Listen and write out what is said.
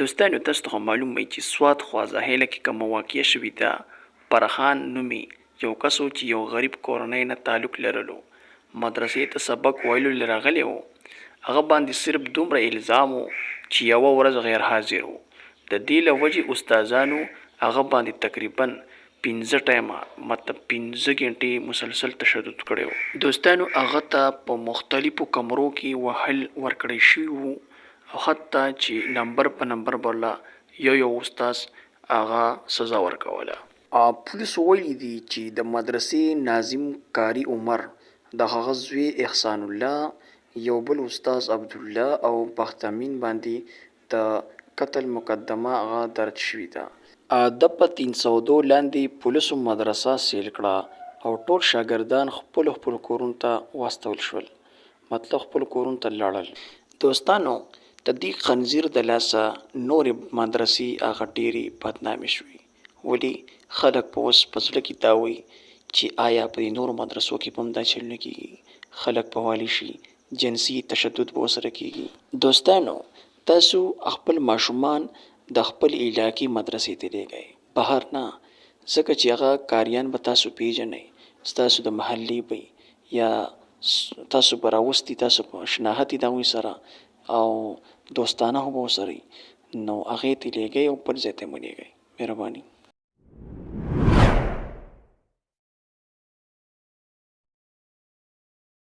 دوستانو تاسو ته معلوم وي چې سوات خوا زاهیله کې کومه واقعه شوې ده. فرحان نومي یو کس و چې یو غریب کورنۍ نه تعلق لرلو، مدرسې ته سبق ویلو راغلی و. هغه باندې صرف دومره الزام و چې یوه ورځ غیر حاضر و. د دې له وجې استادانو هغه باندې تقریبا 15 ټایمه مطلب 15 غنټې مسلسل تشدد کړی و. دوستانو هغه ته په مختلفو کمرو کې وهل ورکړی شوي وو، او حتی چې نمبر په نمبر بوله یو استاد هغه سزا ورکوله. پولیسو ویلي دي چې د مدرسې ناظم کاری عمر، د هغه زوی احسان الله، یو بل استاد عبدالله او بختامین باندې د قتل مقدمه هغه درج شوې ده. د په 302 لاندې پولیسو مدرسه سیل کړه او ټول شاګردان خپل کورونو ته واستول شول، مطلب خپل کورونو ته لاړل. دوستانو د دې خنزیر د لاسه نورې مدرسې هغه ډېرې بدنامې شوې. ولې خلک په اوس په زړه کې دا وایي چې آیا په دې نورو مدرسو کې به هم دا چلونه کېږي، خلک به والي شي، جنسي تشدد به ورسره کېږي. دوستانو تاسو خپل ماشومان د خپل علاقې مدرسې ته لیږئ، بهر نه، ځکه چې هغه کاریان به تاسو پیژنئ، ستاسو د محلې به یا تاسو به راوستي، تاسو په شناخت د هغوی سره او دوستانه هم به ورسره وي، نو هغې ته لیږئ او بل ځای ته مه لیږئ. مهرباني.